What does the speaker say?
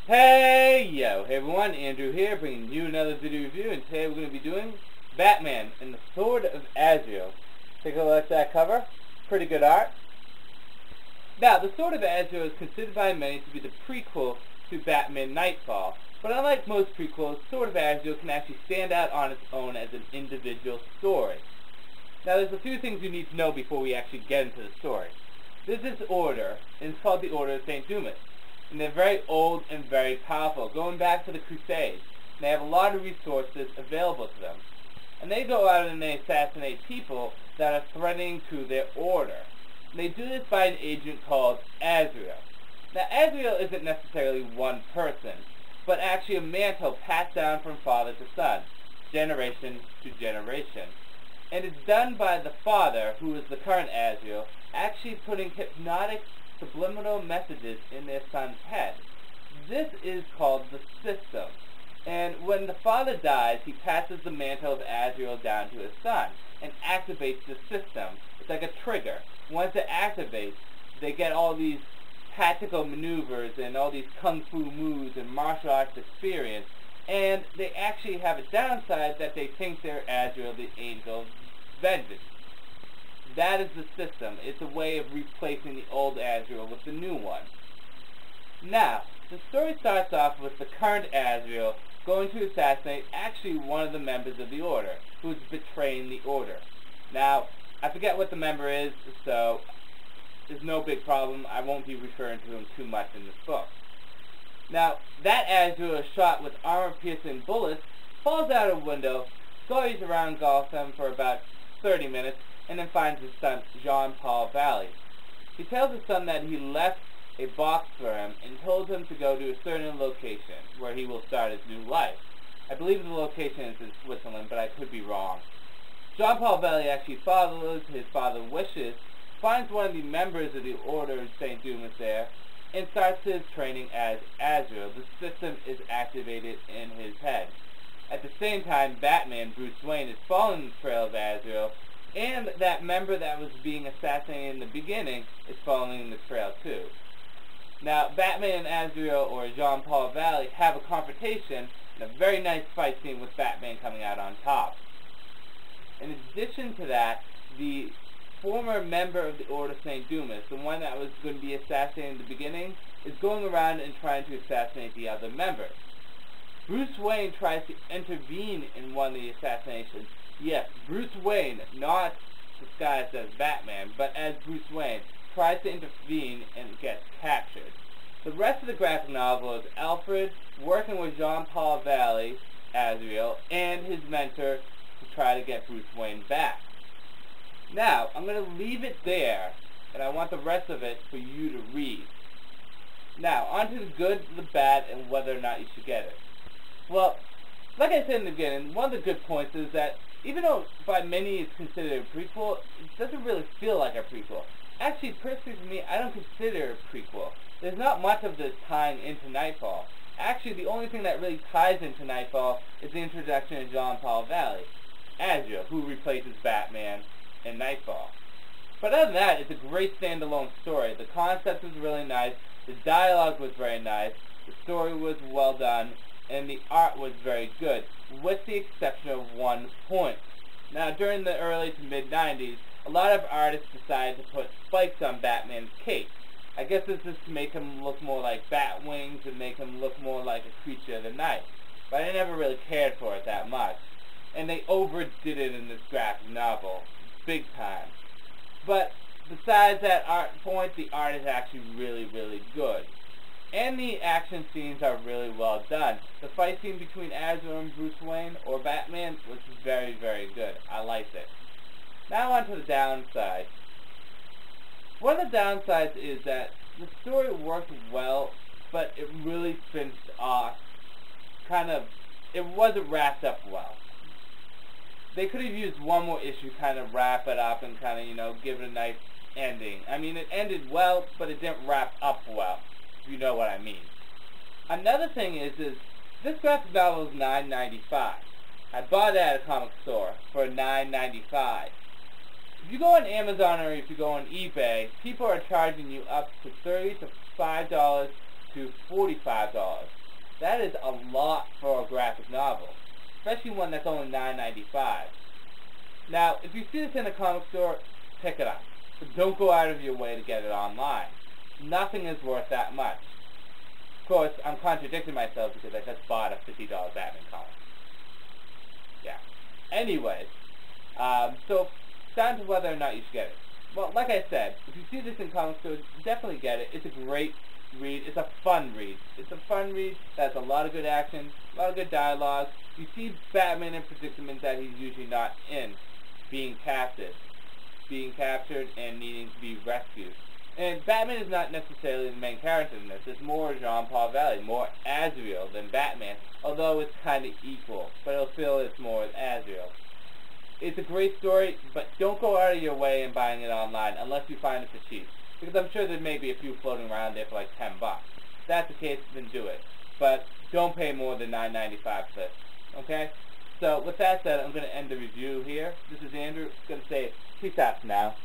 Hey everyone, Andrew here, bringing you another video review, and today we're going to be doing Batman and the Sword of Azrael. Take a look at that cover. Pretty good art. Now, the Sword of Azrael is considered by many to be the prequel to Batman Nightfall, but unlike most prequels, Sword of Azrael can actually stand out on its own as an individual story. Now, there's a few things you need to know before we actually get into the story. There's this order, and it's called the Order of St. Dumas. And they're very old and very powerful, going back to the Crusades. They have a lot of resources available to them. And they go out and they assassinate people that are threatening to their order. And they do this by an agent called Azrael. Now, Azrael isn't necessarily one person, but actually a mantle passed down from father to son, generation to generation. And it's done by the father, who is the current Azrael, actually putting hypnotic subliminal messages in their son's head. This is called the system. And when the father dies, he passes the mantle of Azrael down to his son and activates the system. It's like a trigger. Once it activates, they get all these tactical maneuvers and all these kung fu moves and martial arts experience, and they actually have a downside that they think they're Azrael, the angel of vengeance. That is the system. It's a way of replacing the old Azrael with the new one. Now, the story starts off with the current Azrael going to assassinate actually one of the members of the Order, who's betraying the Order. Now, I forget what the member is, so there's no big problem. I won't be referring to him too much in this book. Now, that Azrael is shot with armor-piercing bullets, falls out a window, scurries around Gotham for about 30 minutes, and then finds his son, Jean-Paul Valley. He tells his son that he left a box for him and told him to go to a certain location where he will start his new life. I believe the location is in Switzerland, but I could be wrong. Jean-Paul Valley actually follows his father's wishes, finds one of the members of the Order of St. Dumas there, and starts his training as Azrael. The system is activated in his head. At the same time, Batman, Bruce Wayne, is following the trail of Azrael, and that member that was being assassinated in the beginning is following the trail too. Now, Batman and Azrael, or Jean-Paul Valley, have a confrontation and a very nice fight scene with Batman coming out on top. In addition to that, the former member of the Order of St. Dumas, the one that was going to be assassinated in the beginning, is going around and trying to assassinate the other members. Bruce Wayne tries to intervene in one of the assassinations. Yes, Bruce Wayne, not disguised as Batman, but as Bruce Wayne, tries to intervene and gets captured. The rest of the graphic novel is Alfred working with Jean-Paul Valley, Azrael, and his mentor to try to get Bruce Wayne back. Now, I'm going to leave it there, and I want the rest of it for you to read. Now, on to the good, the bad, and whether or not you should get it. Well, like I said in the beginning, one of the good points is that even though by many it's considered a prequel, it doesn't really feel like a prequel. Actually, personally for me, I don't consider it a prequel. There's not much of this tying into Nightfall. Actually, the only thing that really ties into Nightfall is the introduction of Jean-Paul Valley, Azrael, who replaces Batman in Nightfall. But other than that, it's a great standalone story. The concept was really nice, the dialogue was very nice, the story was well done, and the art was very good, with the exception of one point. Now, during the early to mid-90s, a lot of artists decided to put spikes on Batman's cape. I guess this is to make him look more like bat wings and make him look more like a creature of the night. But I never really cared for it that much. And they overdid it in this graphic novel, big time. But besides that art point, the art is actually really, really good. And the action scenes are really well done. The fight scene between Azrael and Bruce Wayne, or Batman, was very, very good. I liked it. Now on to the downside. One of the downsides is that the story worked well, but it really finished off it wasn't wrapped up well. They could have used one more issue, kind of wrap it up and give it a nice ending. I mean, it ended well, but it didn't wrap up well. You know what I mean. Another thing is this graphic novel is $9.95. I bought it at a comic store for $9.95. If you go on Amazon or if you go on eBay, people are charging you up to $35 to $45. That is a lot for a graphic novel, especially one that's only $9.95. Now, if you see this in a comic store, pick it up. But don't go out of your way to get it online. Nothing is worth that much. Of course, I'm contradicting myself because I just bought a $50 Batman comic. Yeah. Anyways, so down to whether or not you should get it. Well, like I said, if you see this in comic stores, definitely get it. It's a great read. It's a fun read. It's a fun read that has a lot of good action, a lot of good dialogue. You see Batman in predicaments that he's usually not in, being captured and needing to be rescued. And Batman is not necessarily the main character in this. It's more Jean-Paul Valley, more Azrael than Batman, although it's kind of equal, but it'll feel it's more Azrael. It's a great story, but don't go out of your way in buying it online unless you find it for cheap. Because I'm sure there may be a few floating around there for like $10. If that's the case, then do it. But don't pay more than $9.95 for this. Okay? So with that said, I'm going to end the review here. This is Andrew. I'm going to say peace out for now.